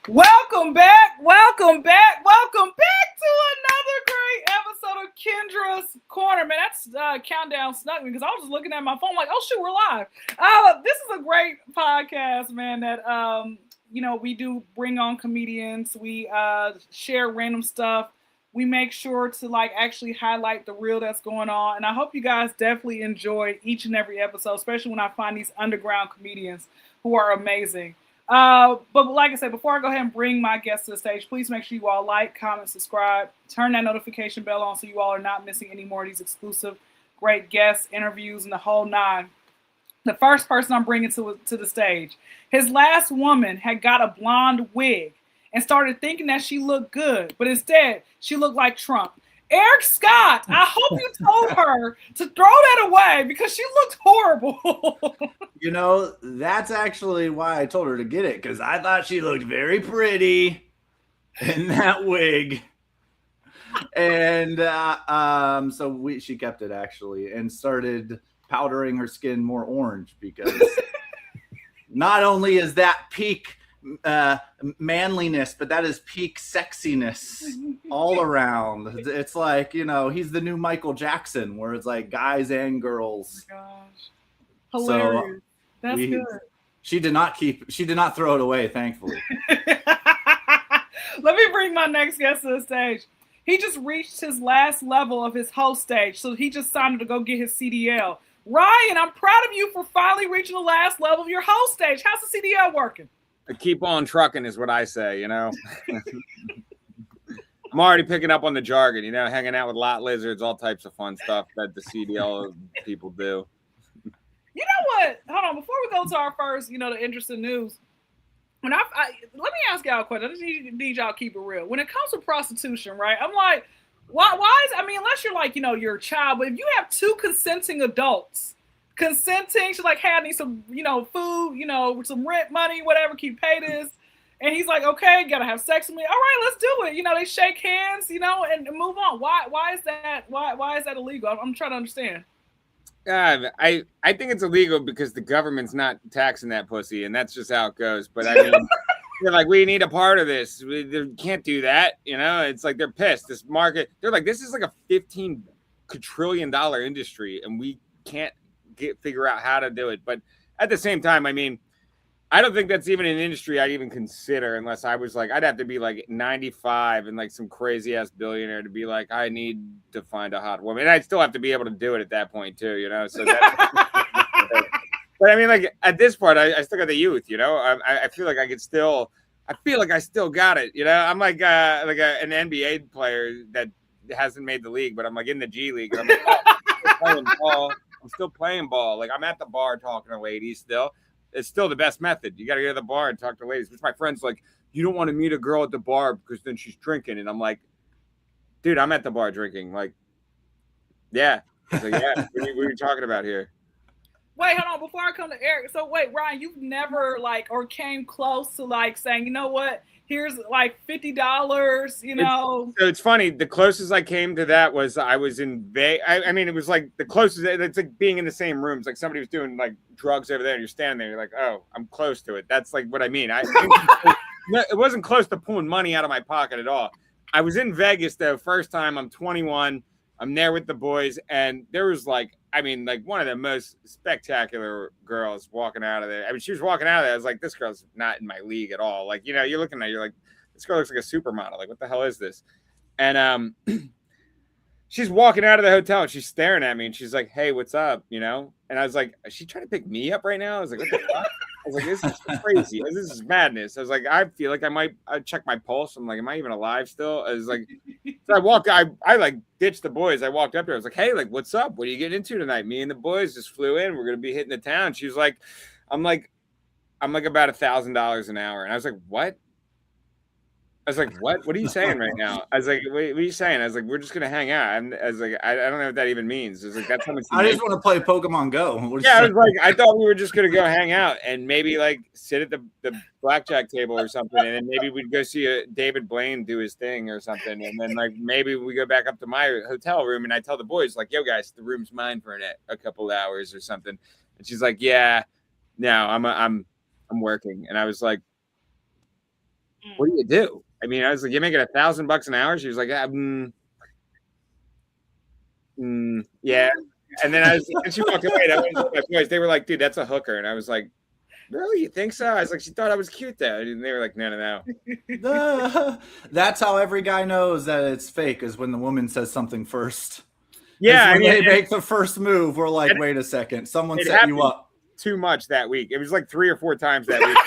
Welcome back to another great episode of Kyndra's Corner. Man, that's countdown snuck me because I was just looking at my phone like, oh shoot, we're live. This is a great podcast, man, that we do bring on comedians. We share random stuff. We make sure to actually highlight the real that's going on. And I hope you guys definitely enjoy each and every episode, especially when I find these underground comedians who are amazing. But like I said, before I go ahead and bring my guests to the stage, please make sure you all like, comment, subscribe, turn that notification bell on so you all are not missing any more of these exclusive, great guests, interviews, and the whole nine. The first person I'm bringing to the stage, his last woman had got a blonde wig and started thinking that she looked good, but instead she looked like Trump. Eric Scott, I hope you told her to throw that away because she looked horrible. You know, that's actually why I told her to get it, because I thought she looked very pretty in that wig. And she kept it actually and started powdering her skin more orange because not only is that peak manliness, but that is peak sexiness all around. It's like, he's the new Michael Jackson, where it's like guys and girls. Oh my gosh, hilarious! So that's good. She did not throw it away, thankfully. Let me bring my next guest to the stage. He just reached his last level of his host stage, so he just signed to go get his CDL. Ryan, I'm proud of you for finally reaching the last level of your host stage. How's the CDL working? Keep on trucking is what I say, I'm already picking up on the jargon, hanging out with lot lizards, all types of fun stuff that the CDL people do. You know what? Hold on. Before we go to our first, the interesting news, when let me ask y'all a question. I just need y'all to keep it real. When it comes to prostitution, right? I'm like, why unless you're you're a child, but if you have two consenting adults, she's like, hey, I need some, food, some rent money, whatever, can you pay this? And he's like, okay, gotta have sex with me. All right, let's do it. They shake hands, and move on. Why is that? Why is that illegal? I'm trying to understand. I think it's illegal because the government's not taxing that pussy, and that's just how it goes. But I mean, they're like, we need a part of this. They can't do that. It's like they're pissed. This market, they're like, this is like a $15 quadrillion industry, and we can't figure out how to do it. But at the same time, I mean, I don't think that's even an industry I'd even consider unless I was like, I'd have to be like 95 and like some crazy ass billionaire to be like, I need to find a hot woman. And I'd still have to be able to do it at that point too, So that, but I mean, like at this point, I still got the youth, I feel like I still got it, I'm like an NBA player that hasn't made the league, but I'm like in the G League. And I'm like, I'm still playing ball. Like I'm at the bar talking to ladies still. It's still the best method. You got to go to the bar and talk to ladies. Which my friend's like, you don't want to meet a girl at the bar because then she's drinking. And I'm like, dude, I'm at the bar drinking. Like, yeah. I was like, yeah. What are you talking about here? Wait, hold on. Before I come to Eric. So wait, Ryan, you've never or came close to saying, you know what? Here's $50, So it's funny. The closest I came to that was I was in Vegas. I mean, it was like the closest. It's like being in the same rooms. Like somebody was doing like drugs over there, and you're standing there. You're like, oh, I'm close to it. That's like what I mean. It wasn't close to pulling money out of my pocket at all. I was in Vegas though. First time. I'm 21. I'm there with the boys, and there was one of the most spectacular girls walking out of there. I mean, she was walking out of there. I was like, this girl's not in my league at all. Like, you're looking at her, you're like, this girl looks like a supermodel. Like, what the hell is this? And she's walking out of the hotel, and she's staring at me, and she's like, hey, what's up? And I was like, is she trying to pick me up right now? I was like, what the fuck? I was like, this is crazy. This is madness. I was like, I feel like I check my pulse. I'm like, am I even alive still? I was like, so I ditched the boys. I walked up there. I was like, hey, like, what's up? What are you getting into tonight? Me and the boys just flew in. We're going to be hitting the town. She was like, I'm like about $1,000 an hour. And I was like, what? I was like, what? What are you saying right now? I was like, what are you saying? I was like, we're just going to hang out. I was like, I don't know what that even means. I was like, that's how much. I just want to play Pokemon Go. Yeah, I was like, I thought we were just going to go hang out and maybe sit at the blackjack table or something. And then maybe we'd go see David Blaine do his thing or something. And then maybe we go back up to my hotel room and I tell the boys like, yo guys, the room's mine for a couple hours or something. And she's like, yeah, no, I'm working. And I was like, what do you do? I mean, I was like, you're making $1,000 an hour? She was like, yeah. And then and she walked away. That was my boys. They were like, dude, that's a hooker. And I was like, really? You think so? I was like, she thought I was cute though. And they were like, no. That's how every guy knows that it's fake, is when the woman says something first. Yeah. When they make the first move, we're like, wait a second, someone set you up. Too much that week. It was like 3 or 4 times that week.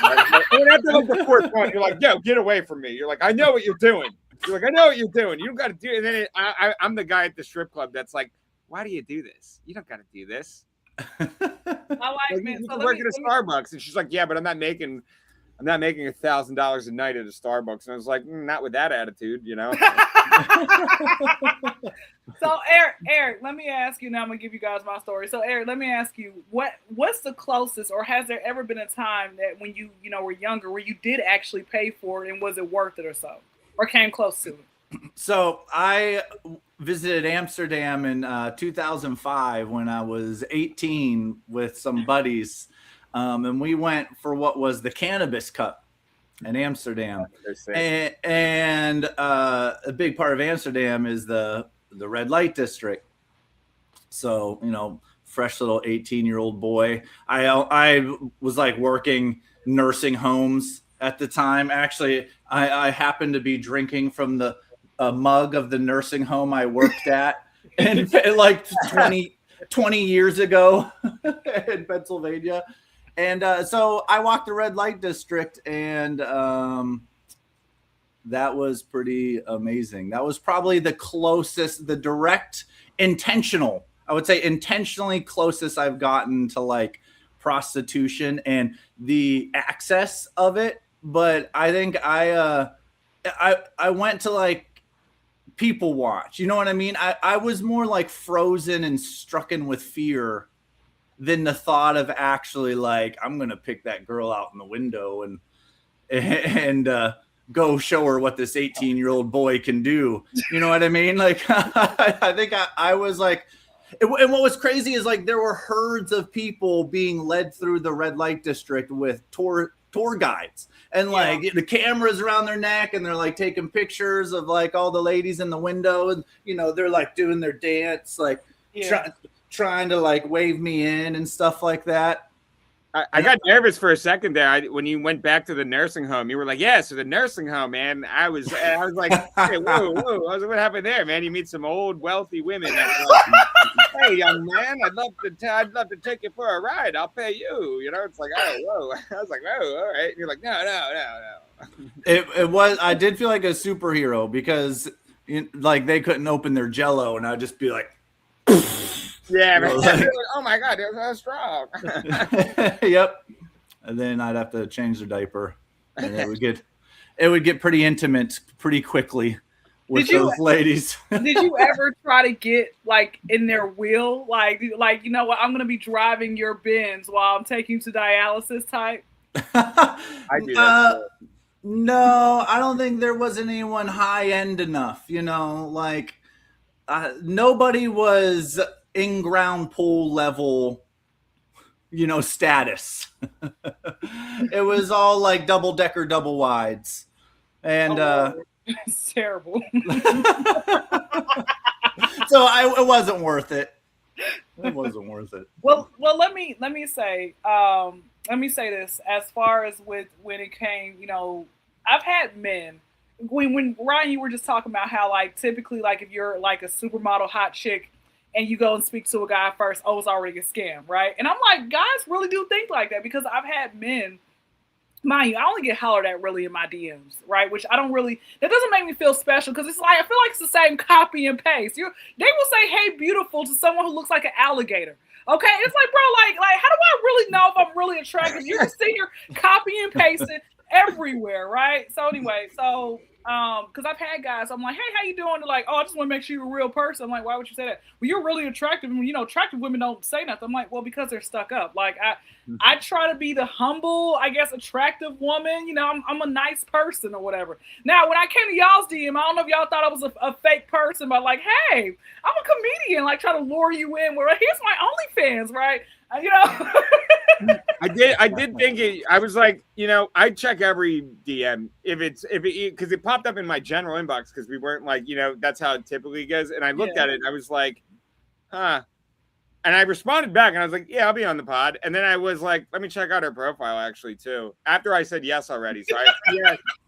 And after like the 4th one, you're like, yo, get away from me. You're like, I know what you're doing. You're like, I know what you're doing. You don't got to do it. And then I'm the guy at the strip club that's like, why do you do this? You don't got to do this. I like, man. You So can work at a Starbucks. And she's like, yeah, but I'm not making $1,000 a night at a Starbucks. And I was like, not with that attitude, you know. So Eric, let me ask you now. I'm gonna give you guys my story. So Eric, let me ask you, what's the closest, or has there ever been a time that when you were younger where you did actually pay for it, and was it worth it or so, or came close to it? So I visited Amsterdam in 2005 when I was 18 with some buddies, and we went for what was the Cannabis Cup in Amsterdam, and a big part of Amsterdam is the red light district. So fresh little 18-year-old boy. I was like working nursing homes at the time. Actually, I happened to be drinking from the mug of the nursing home I worked at, and like 20 years ago in Pennsylvania. And so I walked the red light district, and that was pretty amazing. That was probably the closest, the direct, intentional, I would say intentionally closest I've gotten to like prostitution and the access of it. But I think I went to like people watch, you know what I mean? I was more like frozen and strucken with fear than the thought of actually like, I'm going to pick that girl out in the window and go show her what this 18-year-old boy can do. You know what I mean? Like, I think I was like, and what was crazy is like, there were herds of people being led through the red light district with tour guides, and like the cameras around their neck, and they're like taking pictures of like all the ladies in the window, and they're like doing their dance, like trying to like wave me in and stuff like that. I got nervous for a second there. When you went back to the nursing home, you were like, yeah, so the nursing home, man. I was like, hey, whoa. I was like, what happened there, man? You meet some old wealthy women. Like, hey, young man, I'd love to take you for a ride. I'll pay you. It's like, oh, whoa. I was like, oh, all right. And you're like, no. It was. I did feel like a superhero because like they couldn't open their Jello, and I'd just be like. Yeah, man. Like, oh my God, they're so strong. Yep. And then I'd have to change their diaper, and it would get pretty intimate pretty quickly with those ladies. Did you ever try to get like in their wheel, like you know what, I'm gonna be driving your Benz while I'm taking you to dialysis type? I do that. No, I don't think there was anyone high end enough. Like nobody was in-ground pool level, status. It was all like double-decker, double wides. And it's terrible. So it wasn't worth it. It wasn't worth it. Well, let me say this, as far as when it came, I've had men. When Ryan, you were just talking about how like typically like if you're like a supermodel hot chick and you go and speak to a guy first, it's already a scam, right? And I'm like, guys really do think like that, because I've had men, mind you, I only get hollered at really in my DMs, right? Which that doesn't make me feel special, because it's like, I feel like it's the same copy and paste. They will say, hey, beautiful, to someone who looks like an alligator. Okay, it's like, bro, like how do I really know if I'm really attractive? You're just sitting here copy and pasting everywhere, right? So anyway, because I've had guys, I'm like, hey, how you doing? They're like, oh, I just want to make sure you're a real person. I'm like, why would you say that? Well, you're really attractive. And, attractive women don't say nothing. I'm like, well, because they're stuck up. Like, I try to be the humble, I guess, attractive woman. I'm a nice person or whatever. Now, when I came to y'all's DM, I don't know if y'all thought I was a fake person, but like, hey, I'm a comedian, like, try to lure you in. Where here's my OnlyFans, right? You know. I did think it. I was like, I check every DM because it popped up in my general inbox because we weren't like, that's how it typically goes. And I looked at it and I was like, huh. And I responded back and I was like, yeah, I'll be on the pod. And then I was like, let me check out her profile actually too. After I said yes already. So I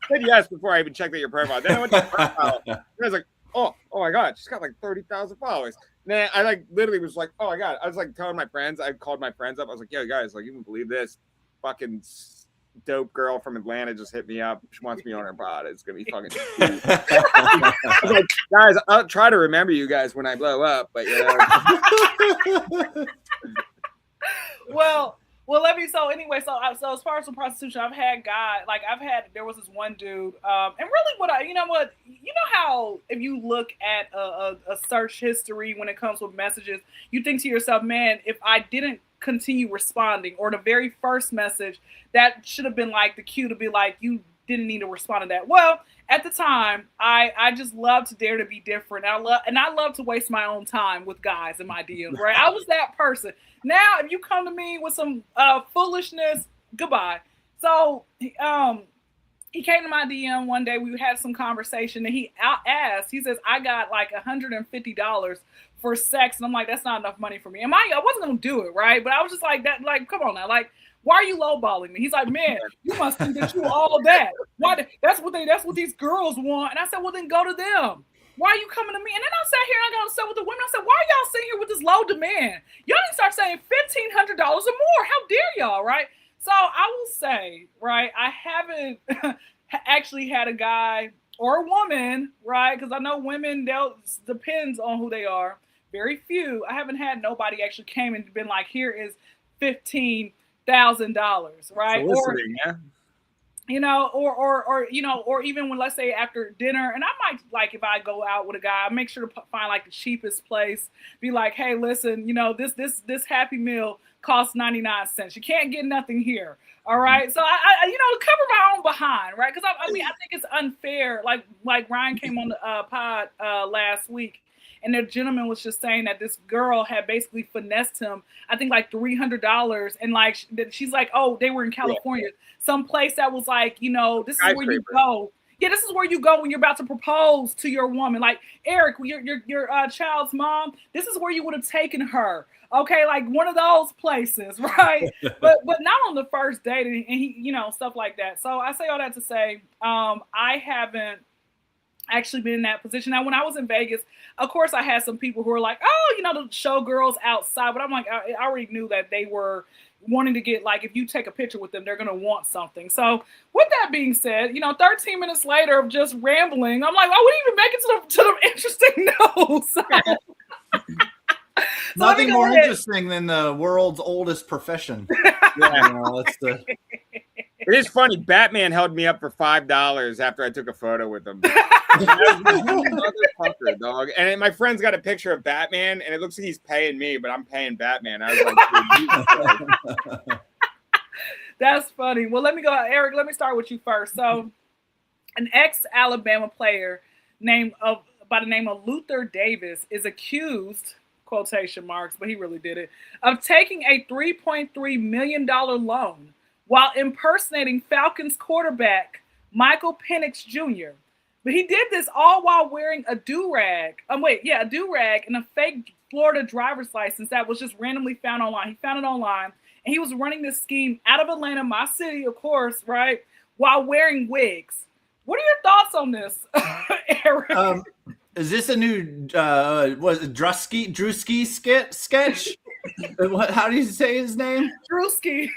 said yes before I even checked out your profile. Then I went to the profile and I was like, oh my God, she's got like 30,000 followers. And then I like literally was like, oh my God. I was like telling my friends, I called my friends up. I was like, yo guys, like you can believe this fucking dope girl from Atlanta just hit me up. She wants me on her pod. It's gonna be fucking I was like, guys, I'll try to remember you guys when I blow up, but Well, let me. So anyway, so as far as the prostitution, there was this one dude, and really, you know how if you look at a search history when it comes with messages, you think to yourself, man, if I didn't continue responding, or the very first message, that should have been like the cue to be like, you didn't need to respond to that. Well, at the time, I just love to dare to be different. I love to waste my own time with guys in my DMs, right? I was that person. Now, if you come to me with some foolishness, goodbye. So he came to my DM one day. We had some conversation, and he asked. He says, "I got like $150 for sex," and I'm like, "That's not enough money for me." And I wasn't gonna do it, right? But I was just like, "That, like, come on now, like." Why are you lowballing me? He's like, man, you must think that you all that. Why? That's what these girls want. And I said, well, then go to them. Why are you coming to me? And then I sat here and I got upset with the women. I said, why are y'all sitting here with this low demand? Y'all need to start saying $1,500 or more. How dare y'all, right? So I will say, right, I haven't actually had a guy or a woman, right? Because I know women, depends on who they are. Very few. I haven't had nobody actually came and been like, here is $15,000, right? Or even when, let's say, after dinner, and I might, like, if I go out with a guy, I make sure to find like the cheapest place, be like, hey, listen, this Happy Meal costs 99 cents. You can't get nothing here. All right. So I cover my own behind, right? Because I think it's unfair. Like Ryan came on the pod last week, and the gentleman was just saying that this girl had basically finessed him, I think like $300. And like, she's like, oh, they were in California, some place that was like, this is where you go. Yeah, this is where you go when you're about to propose to your woman. Like, Eric, your child's mom, this is where you would have taken her. Okay, like one of those places, right? but not on the first date, and he, stuff like that. So I say all that to say, I haven't actually been in that position. Now, when I was in Vegas, of course, I had some people who were like, oh, the showgirls outside. But I'm like, I already knew that they were wanting to get, like, if you take a picture with them, they're going to want something. So with that being said, 13 minutes later of just rambling, I'm like, I wouldn't even make it to the interesting notes. So nothing more interesting than the world's oldest profession. It is funny. Batman held me up for $5 after I took a photo with him. Motherfucker, dog. And my friend's got a picture of Batman, and it looks like he's paying me, but I'm paying Batman. I was like, that's funny. Well, let me go, Eric. Let me start with you first. So, an ex-Alabama player by the name of Luther Davis is accused, quotation marks, but he really did it, of taking a $3.3 million loan while impersonating Falcons quarterback Michael Penix Jr. But he did this all while wearing a do-rag. A do-rag and a fake Florida driver's license that was just randomly found online. He found it online, and he was running this scheme out of Atlanta, my city, of course, right, while wearing wigs. What are your thoughts on this, Eric? Is this a new Drewski sketch? How do you say his name? Drewski.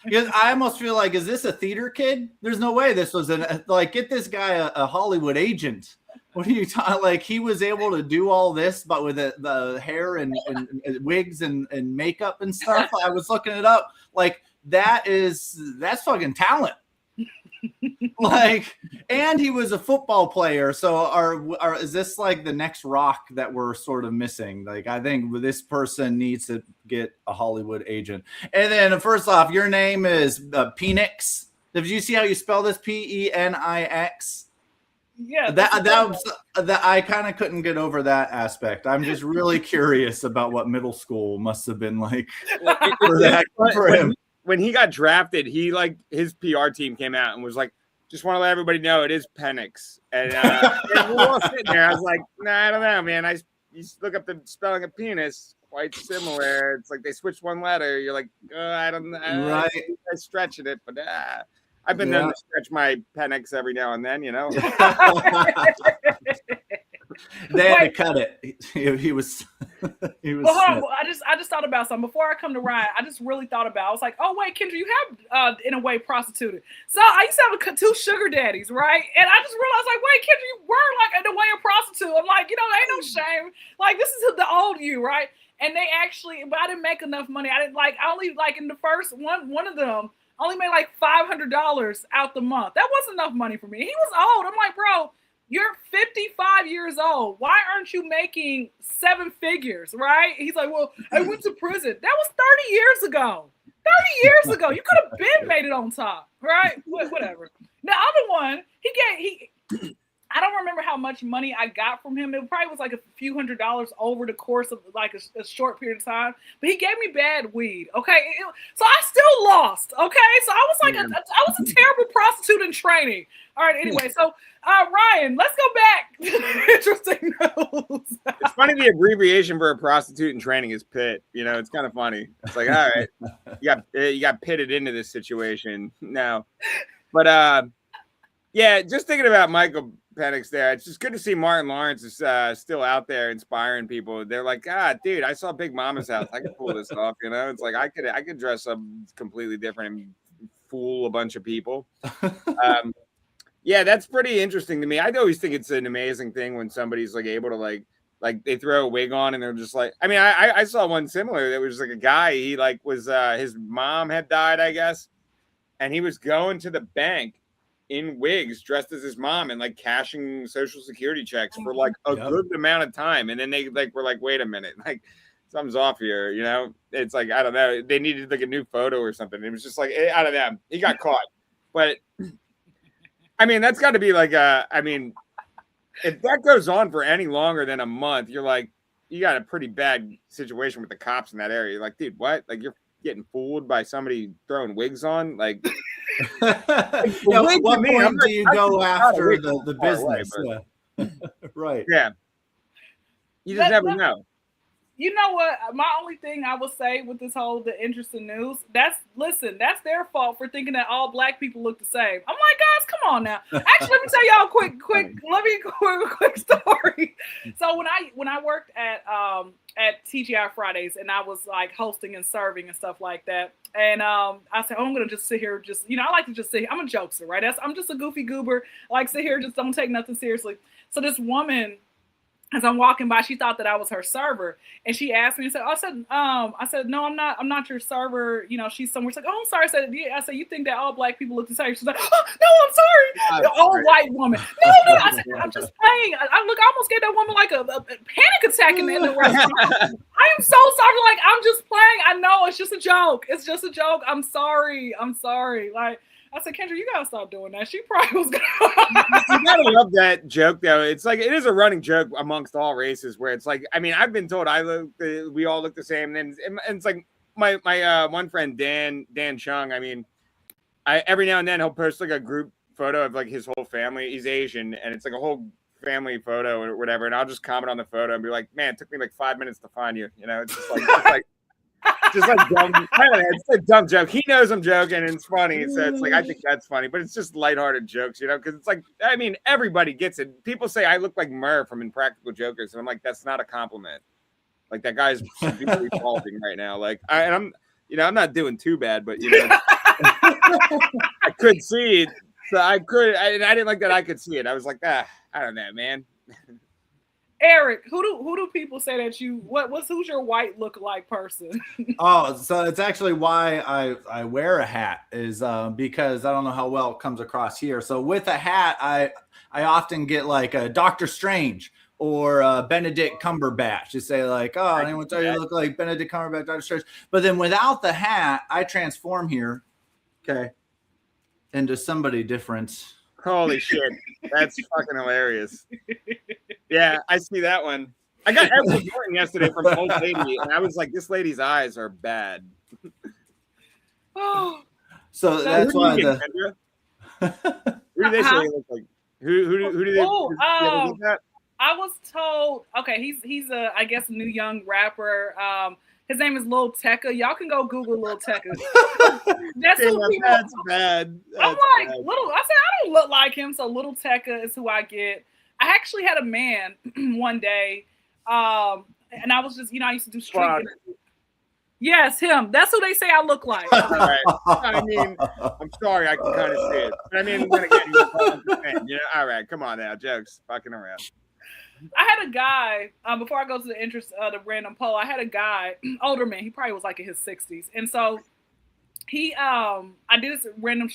Because I almost feel like, is this a theater kid? There's no way this was get this guy a Hollywood agent. What are you talking? Like, he was able to do all this, but with the hair and wigs and makeup and stuff. I was looking it up. Like, that's fucking talent. And he was a football player. So is this like the next rock that we're sort of missing? Like, I think this person needs to get a Hollywood agent. And then first off, your name is Penix. Did you see how you spell this? Penix? Yeah, that I kind of couldn't get over that aspect. I'm just really curious about what middle school must have been like for him. When he got drafted, he like his PR team came out and was like, just want to let everybody know it is Penix. And we were all sitting there. I was like, nah, I don't know, man. You look up the spelling of penis, quite similar. It's like they switched one letter. You're like, I don't know. Right. I'm stretching it, but I've been known to stretch my Penix every now and then, you know. They had to cut it. He was. Well, hold on. I just thought about something before I come to Ryan. I just really thought about. I was like, oh wait, Kyndra, you have in a way prostituted. So I used to have 2 sugar daddies, right? And I just realized, like, wait, Kyndra, you were like in a way a prostitute. I'm like, ain't no shame. Like, this is the old you, right? And they actually, but I didn't make enough money. I only like in the first one of them only made like $500 out the month. That wasn't enough money for me. He was old. I'm like, bro, you're 55 years old. Why aren't you making 7 figures, right? He's like, well, I went to prison. That was 30 years ago. 30 years ago. You could have been made it on top, right? Whatever. The other one, I don't remember how much money I got from him. It probably was like a few $100s over the course of like a short period of time. But he gave me bad weed. Okay, so I still lost. Okay, so I was like, I was a terrible prostitute in training. All right. Anyway, so Ryan, let's go back to the interesting news. It's funny. The abbreviation for a prostitute in training is PIT. It's kind of funny. It's like, all right, you got pitted into this situation now, but yeah, just thinking about Michael Penix there. It's just good to see Martin Lawrence is still out there inspiring people. They're like, dude, I saw Big Mama's house. I could pull this off. It's like I could dress up completely different and fool a bunch of people. Yeah, that's pretty interesting to me. I always think it's an amazing thing when somebody's like able to like they throw a wig on and they're just like, I mean, I saw one similar. There was like a guy. He like was his mom had died, I guess, and he was going to the bank in wigs dressed as his mom and like cashing social security checks for like a good amount of time. And then they like were like, wait a minute, like something's off here, It's like, I don't know. They needed like a new photo or something. It was just like, I don't know. He got caught. But I mean, that's got to be like I mean, if that goes on for any longer than a month, you're like, you got a pretty bad situation with the cops in that area. You're like, dude, what? Like you're getting fooled by somebody throwing wigs on? Like, what point do you go after the business? Right. Yeah. You just never know. You know what? My only thing I will say with this whole the interesting news, that's their fault for thinking that all black people look the same. I'm like, guys, come on now. Actually, let me tell y'all a quick story. So when I worked at TGI Fridays and I was like hosting and serving and stuff like that, and I said, I'm gonna just sit here, I like to just sit here. I'm a jokester, right? I'm just a goofy goober. I like sit here, just don't take nothing seriously. So this woman, as I'm walking by, she thought that I was her server, and she asked me and said, I said, no, I'm not your server. She's somewhere. She's like, oh, I'm sorry. I said, yeah. I said, you think that all black people look the same? She's like, oh, no, I'm sorry. The old white woman. No. I said, I'm just playing. I almost gave that woman like a panic attack in the restaurant. I am so sorry. Like, I'm just playing. I know it's just a joke. It's just a joke. I'm sorry. Like, I said, Kyndra, you gotta stop doing that. She probably was gonna. You gotta love that joke, though. It's like it is a running joke amongst all races, where it's like, I mean, I've been told we all look the same, and it's like my one friend Dan Chung. I mean, every now and then he'll post like a group photo of like his whole family. He's Asian, and it's like a whole family photo or whatever, and I'll just comment on the photo and be like, man, it took me like 5 minutes to find you. It's just like. Just like dumb, it's a dumb joke. He knows I'm joking and it's funny, so it's like I think that's funny, but it's just lighthearted jokes, because it's like, I mean, everybody gets it. People say I look like Murr from Impractical Jokers, and I'm like, that's not a compliment. Like that guy's severely balding right now. Like I'm not doing too bad, but I could see it, so I didn't like that I could see it. I was like, I don't know, man. Eric, who do people say that who's your white look-alike person? Oh, so it's actually why I wear a hat is because I don't know how well it comes across here. So with a hat, I often get like a Doctor Strange or Benedict Cumberbatch. You say like, oh, anyone tell you look like Benedict Cumberbatch, Doctor Strange? But then without the hat, I transform here, okay, into somebody different. Holy shit. That's fucking hilarious. Yeah, I see that one. I got Edward Norton yesterday from Old Lady, and I was like, this lady's eyes are bad. Oh, So that's Who why do you the. get, Kendra? Who do they say they look like? Who do they? Oh, did you ever get that? I was told. Okay, he's a I guess a new young rapper. His name is Lil Tecca. Y'all can go Google Lil Tecca. That's Damn, who people. that's bad. I'm That's like bad. little. I said I don't look like him, so Little Tecca is who I get. I actually had a man one day, and I was just I used to do street Fuck. interviews. Yes, him. That's who they say I look like. All right. I mean, I'm sorry, I can kind of see it. But I mean, then again, you're 100%, all right, come on now, jokes, fucking around. I had a guy, before I go to the interest of the random poll, I had a guy, older man, he probably was like in his 60s. And so he, I did this random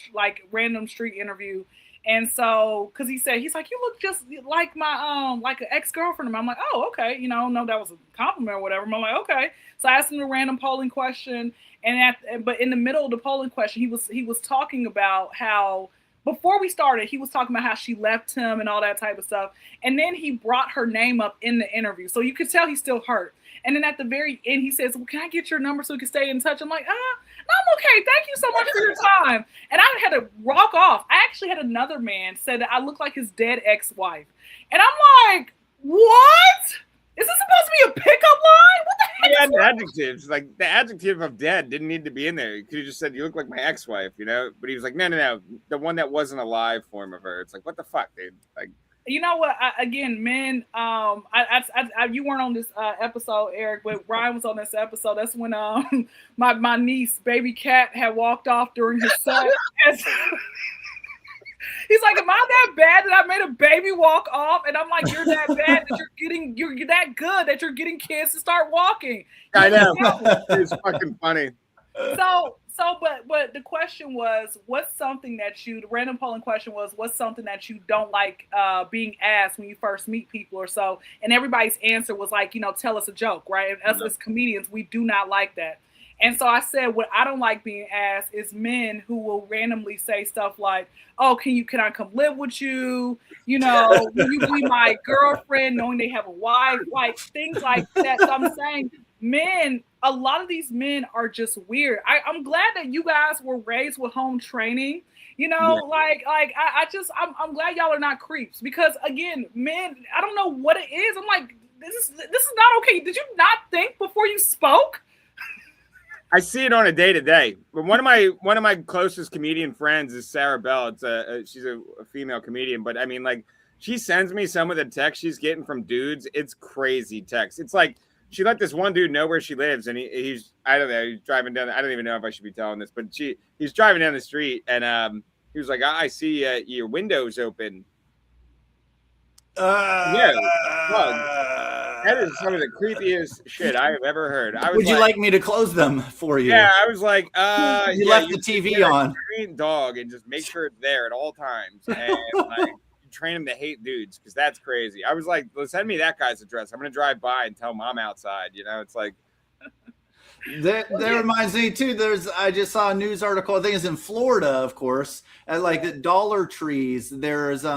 street interview. And so, cause he's like, you look just like my, like an ex-girlfriend of mine. I'm like, oh, okay. No, that was a compliment or whatever. I'm like, okay. So I asked him a random polling question. But in the middle of the polling question, he was talking about how, before we started, he was talking about how she left him and all that type of stuff. And then he brought her name up in the interview. So you could tell he's still hurt. And then at the very end, he says, well, can I get your number so we can stay in touch? I'm like, no, I'm okay. Thank you so much for your time. And I had to walk off. I actually had another man say that I look like his dead ex-wife. And I'm like, what? Is this supposed to be a pickup line? What the heck? He had adjectives. Like, the adjective of dead didn't need to be in there. He could have just said, you look like my ex-wife, But he was like, no. The one that wasn't a live form of her. It's like, what the fuck, dude? Like, you know what? Again, men. You weren't on this episode, Eric, but Ryan was on this episode. That's when my niece, baby Cat, had walked off during his set. He's like, am I that bad that I made a baby walk off? And I'm like, you're that bad that you're that good that you're getting kids to start walking. I know. It's fucking funny. But the question was, the random polling question was, what's something that you don't like being asked when you first meet people or so? And everybody's answer was like, tell us a joke, right? And us as comedians, we do not like that. And so I said, what I don't like being asked is men who will randomly say stuff like, oh, can I come live with you? Will you be my girlfriend, knowing they have a wife? Like things like that. So I'm saying men, a lot of these men are just weird. I'm glad that you guys were raised with home training. I'm glad y'all are not creeps, because again, men, I don't know what it is. I'm like, this is not okay. Did you not think before you spoke? I see it on a day-to-day. But one of my closest comedian friends is Sarah Bell. She's a female comedian, but I mean, like, she sends me some of the texts she's getting from dudes. It's crazy text. It's like she let this one dude know where she lives, and he's I don't know, he's driving down. I don't even know if I should be telling this, but he's driving down the street, and he was like, I see your windows open. Yeah. That is some of the creepiest shit I have ever heard. Would you like me to close them for you? Yeah, I was like, you left the TV on. Green dog, and just make sure it's there at all times, and like train him to hate dudes, because that's crazy. I was like, send me that guy's address. I'm gonna drive by and tell him I'm outside. It's like. That reminds me too. I just saw a news article. I think it's in Florida, of course. At like the Dollar Trees, there's a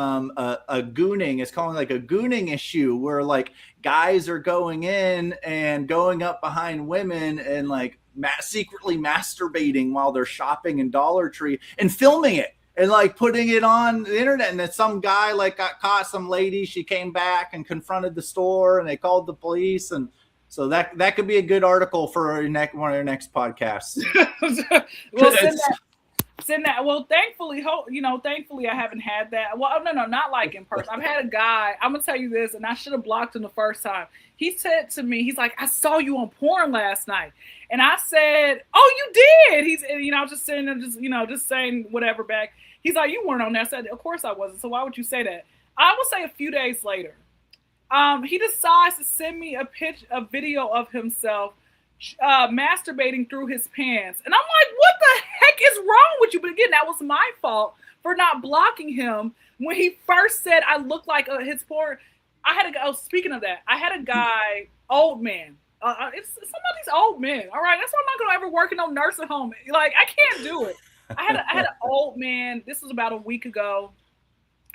gooning. It's called like a gooning issue where like guys are going in and going up behind women and like secretly masturbating while they're shopping in Dollar Tree and filming it and like putting it on the internet. And then some guy like got caught. Some lady, she came back and confronted the store, and they called the police. And so that could be a good article for one of your next podcasts. Well, send that. Well, thankfully, I haven't had that. Well, no, not like in person. I've had a guy. I'm gonna tell you this, and I should have blocked him the first time. He said to me, he's like, I saw you on porn last night, and I said, oh, you did. He's, just saying, just saying whatever back. He's like, you weren't on there. I said, of course I wasn't. So why would you say that? I will say a few days later. He decides to send me a video of himself masturbating through his pants. And I'm like, what the heck is wrong with you? But again, that was my fault for not blocking him when he first said I look like his porn. Speaking of that, I had a guy, old man. It's some of these old men. All right. That's why I'm not going to ever work in no nursing home. Like, I can't do it. I had an old man. This was about a week ago.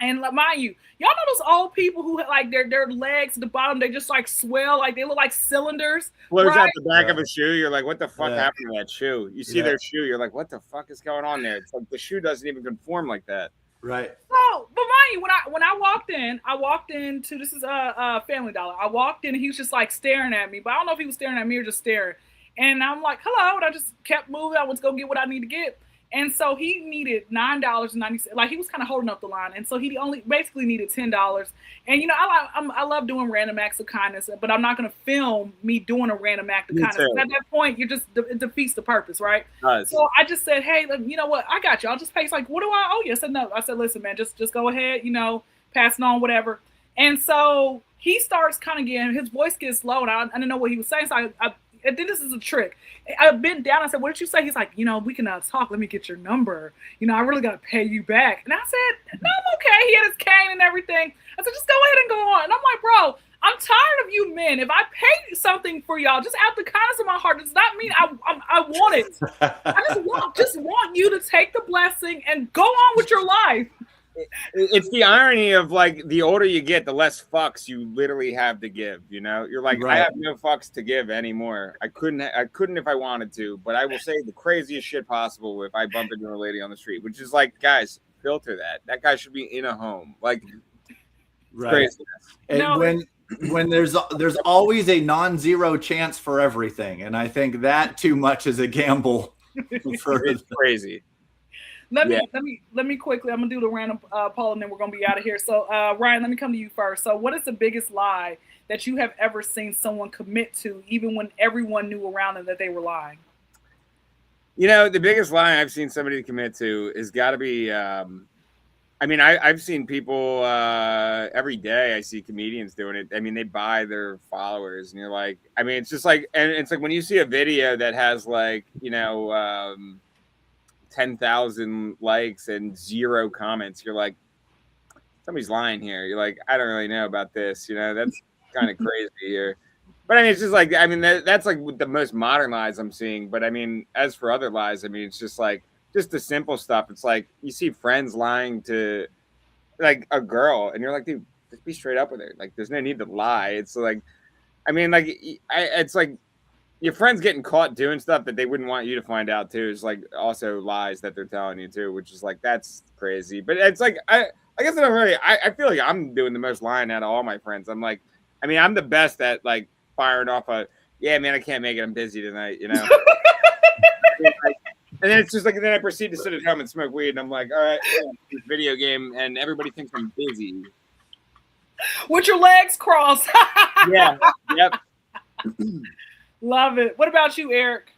And mind you, y'all know those old people who like their legs at the bottom, they just like swell, like they look like cylinders. Blows right? out the back of a shoe. You're like, what the fuck happened to that shoe? You see their shoe, you're like, what the fuck is going on there? It's like the shoe doesn't even conform like that. Right. So, but mind you, when I walked into this is a Family Dollar. I walked in and he was just like staring at me, but I don't know if he was staring at me or just staring. And I'm like, hello, and I just kept moving. I went to go get what I need to get. And so he needed $9.90. Like he was kind of holding up the line, and so he only basically needed $10. And you know, I love doing random acts of kindness, but I'm not going to film me doing a random act of kindness. At that point, it defeats the purpose, right? Nice. So I just said, hey, you know what? I got you. I'll just pay. He's like, what do I owe you? I said, no. I said, listen, man, just go ahead. You know, pass it on, whatever. And so he starts kind of getting his voice gets low, and I didn't know what he was saying. So I think this is a trick. I bent down. I said, what did you say? He's like, you know, we can talk. Let me get your number. You know, I really got to pay you back. And I said, no, I'm okay. He had his cane and everything. I said, just go ahead and go on. And I'm like, bro, I'm tired of you men. If I pay something for y'all, just out the kindness of my heart, does not mean I want it. I just want you to take the blessing and go on with your life. It's the irony of like the older you get, the less fucks you literally have to give. You know, you're like, I have no fucks to give anymore. I couldn't if I wanted to, but I will say the craziest shit possible if I bump into a lady on the street, which is like, guys, filter that. That guy should be in a home. Like, craziness. And when there's always a non-zero chance for everything, and I think that too much is a gamble. It's crazy. Let me quickly. I'm gonna do the random poll, and then we're gonna be out of here. So, Ryan, let me come to you first. So, what is the biggest lie that you have ever seen someone commit to, even when everyone knew around them that they were lying? You know, the biggest lie I've seen somebody commit to is got to be. I mean, I've seen people every day. I see comedians doing it. I mean, they buy their followers, and you're like, I mean, it's just like, and it's like when you see a video that has like, you know. 10,000 likes and 0 comments. You're like, somebody's lying here. You're like, I don't really know about this. You know, that's kind of crazy here. But I mean, it's just like, I mean, that's like the most modern lies I'm seeing. But I mean, as for other lies, I mean, it's just like, just the simple stuff. It's like, you see friends lying to like a girl and you're like, dude, just be straight up with her. Like, there's no need to lie. It's like, I mean, like, it's like, your friends getting caught doing stuff that they wouldn't want you to find out too is like also lies that they're telling you too, which is like, that's crazy. But it's like, I guess I don't really, I feel like I'm doing the most lying out of all my friends. I'm like, I mean, I'm the best at like firing off yeah, man, I can't make it. I'm busy tonight, you know? And then it's just like, and then I proceed to sit at home and smoke weed. And I'm like, all right, this video game. And everybody thinks I'm busy. With your legs crossed. Yeah. Yep. Love it. What about you, Eric?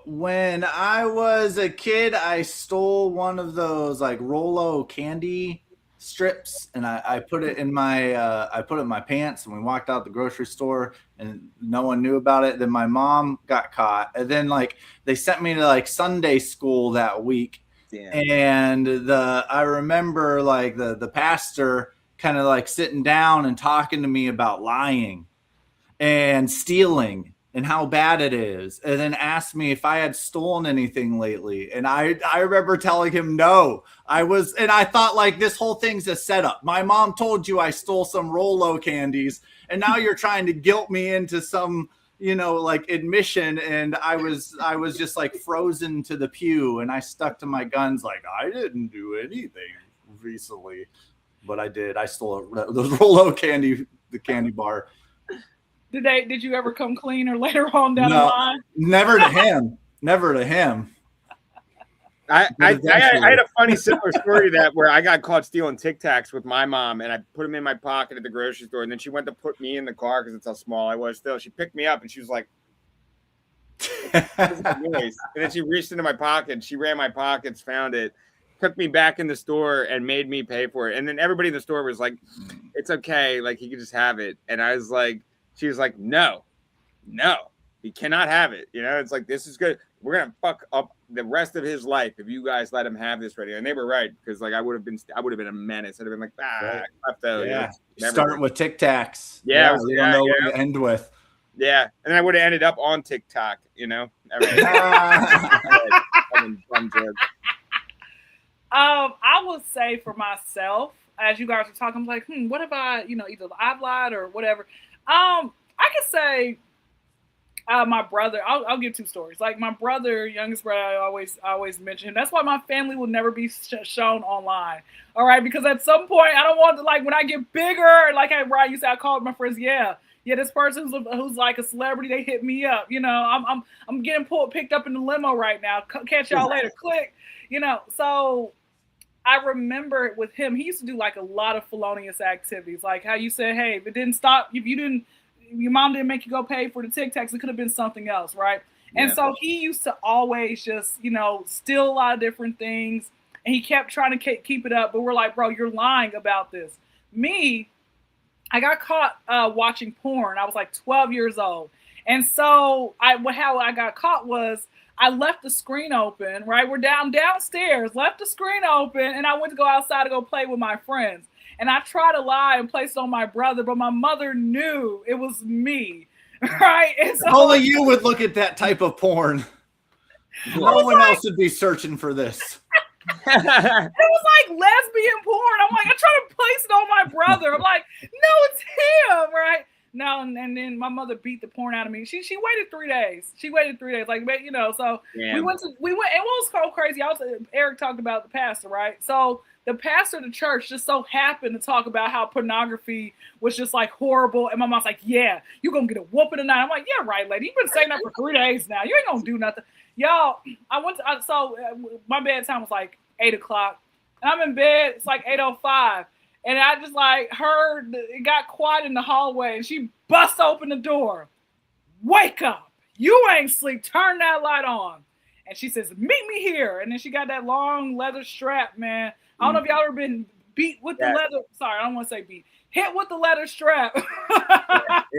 When I was a kid, I stole one of those like Rolo candy strips, and I put it in my pants, and we walked out the grocery store, and no one knew about it. Then my mom got caught, and then like they sent me to like Sunday school that week. Damn. And I remember like the pastor kind of like sitting down and talking to me about lying and stealing and how bad it is, and then asked me if I had stolen anything lately. And I remember telling him no. And I thought like this whole thing's a setup. My mom told you I stole some Rolo candies, and now you're trying to guilt me into some, you know, like admission. And I was just like frozen to the pew, and I stuck to my guns like I didn't do anything recently, but I did. I stole the Rolo candy, the candy bar. Did you ever come clean or later on down the line? Never to him. Never to him. I had a funny similar story to that where I got caught stealing Tic Tacs with my mom, and I put them in my pocket at the grocery store, and then she went to put me in the car because it's how small I was still. She picked me up and she was like, and then she reached into my pocket, she ran my pockets, found it, took me back in the store and made me pay for it. And then everybody in the store was like, it's okay, like he could just have it. And I was like, she was like, no, he cannot have it. You know, it's like, this is good. We're going to fuck up the rest of his life if you guys let him have this ready. And they were right, because like I would have been a menace. I'd have been like, klepto. Yeah. You know, starting with Tic Tacs. Yeah. You don't know what to end with. Yeah. And then I would have ended up on TikTok, you know. I would say for myself, as you guys are talking, I'm like, what if I, either I've lied or whatever. I could say my brother. I'll give two stories. Like my brother, youngest brother, I always mention him. That's why my family will never be shown online. All right, because at some point I don't want to, like, when I get bigger, like Ryan, you said, I called my friends. Yeah, this person who's like a celebrity, they hit me up. I'm getting picked up in the limo right now. Catch y'all later. Click. So I remember with him, he used to do like a lot of felonious activities, like how you said, hey, if it didn't stop, if your mom didn't make you go pay for the Tic Tacs, it could have been something else, right? Yeah. And so he used to always just, steal a lot of different things, and he kept trying to keep it up, but we're like, bro, you're lying about this. Me, I got caught watching porn. I was like 12 years old. And so how I got caught was I left the screen open, right? We're downstairs, left the screen open, and I went to go outside to go play with my friends. And I tried to lie and place it on my brother, but my mother knew it was me, right? And so, only you would look at that type of porn. No one else would be searching for this. It was like lesbian porn. I'm like, I try to place it on my brother. I'm like, no, it's him, right? No, and then my mother beat the porn out of me. She waited 3 days. Like, so yeah. we went, and what was so crazy, Eric talked about the pastor, right? So the pastor of the church just so happened to talk about how pornography was just like horrible. And my mom's like, yeah, you're going to get a whooping tonight. I'm like, yeah, right, lady. You've been saying that for 3 days now. You ain't going to do nothing. Y'all, my bedtime was like 8 o'clock. And I'm in bed. It's like 8:05. And I just like heard it got quiet in the hallway, and she bust open the door. Wake up. You ain't sleep. Turn that light on. And she says, meet me here. And then she got that long leather strap, man. I don't know if y'all ever been beat with the leather. Sorry, I don't want to say beat. Hit with the leather strap.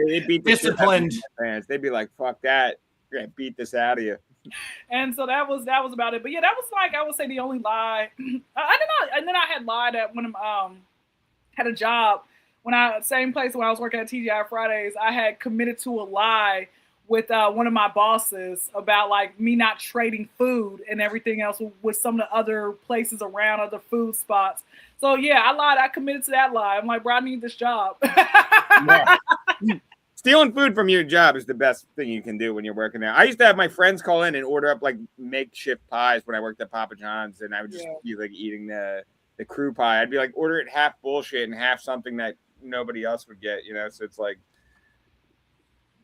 They beat the disciplined fans. They'd be like, fuck that. We're going to beat this out of you. And so that was about it. But yeah, that was like, I would say the only lie. I don't know. And then I had lied at when had a job same place when I was working at TGI Fridays. I had committed to a lie with one of my bosses about like me not trading food and everything else with some of the other places around, other food spots. So yeah, I lied. I committed to that lie. I'm like, bro, I need this job. Yeah. Stealing food from your job is the best thing you can do when you're working there. I used to have my friends call in and order up like makeshift pies when I worked at Papa John's, and I would just be like eating the crew pie. I'd be like, order it half bullshit and half something that nobody else would get, So it's like,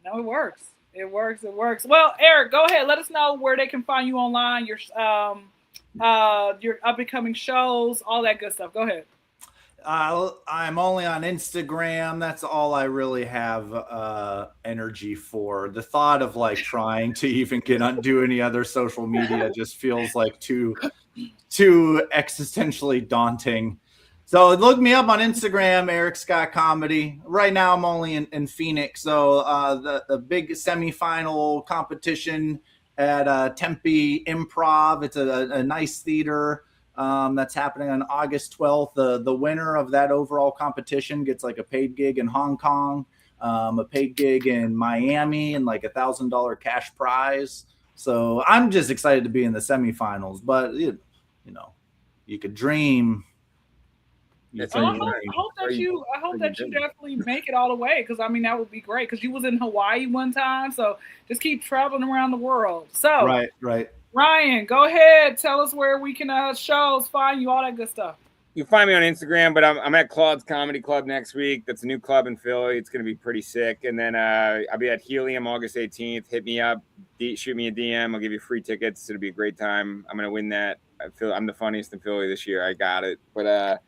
no, it works. It works. Well, Eric, go ahead. Let us know where they can find you online, your up and coming shows, all that good stuff. Go ahead. I'm only on Instagram. That's all I really have energy for. The thought of like trying to even do any other social media just feels like too existentially daunting. So look me up on Instagram, Eric Scott Comedy. Right now I'm only in Phoenix. So the big semifinal competition at Tempe Improv. It's a nice theater that's happening on August 12th. The winner of that overall competition gets like a paid gig in Hong Kong, a paid gig in Miami, and like $1,000 cash prize. So I'm just excited to be in the semifinals. But you could dream. I hope that you definitely make it all the way, because I mean that would be great, because you was in Hawaii one time, so just keep traveling around the world. So right. Ryan, go ahead, tell us where we can shows find you, all that good stuff. You can find me on Instagram, but I'm at Claude's Comedy Club next week. That's a new club in Philly. It's going to be pretty sick. And then I'll be at Helium August 18th. Hit me up, shoot me a DM. I'll give you free tickets. It'll be a great time. I'm going to win that. I feel I'm the funniest in Philly this year. I got it. But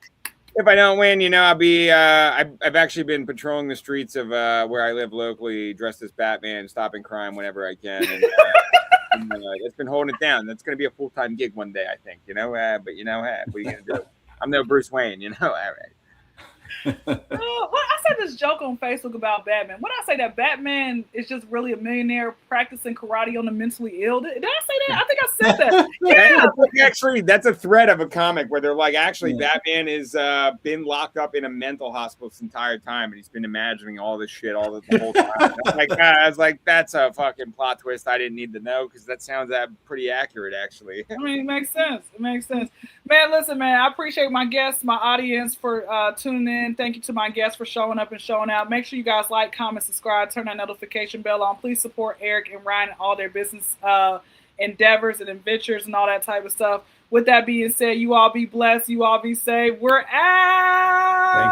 if I don't win, I'll be. I've actually been patrolling the streets of where I live locally, dressed as Batman, stopping crime whenever I can. And, it's been holding it down. That's going to be a full-time gig one day, I think. But what are you going to do? I'm no Bruce Wayne. All right. Well, I said this joke on Facebook about Batman. When I say that Batman is just really a millionaire practicing karate on the mentally ill, did I say that? I think I said that. Yeah. Actually, that's a thread of a comic where they're like, actually, Batman is been locked up in a mental hospital this entire time, and he's been imagining all this shit all the whole time. I was like, that's a fucking plot twist I didn't need to know, because that sounds pretty accurate, actually. I mean, it makes sense. It makes sense. Man, listen, man, I appreciate my guests, my audience for tuning in. Thank you to my guests for showing up and showing out. Make sure you guys like, comment, subscribe, turn that notification bell on. Please support Eric and Ryan and all their business endeavors and adventures and all that type of stuff. With that being said, you all be blessed. You all be safe. We're out.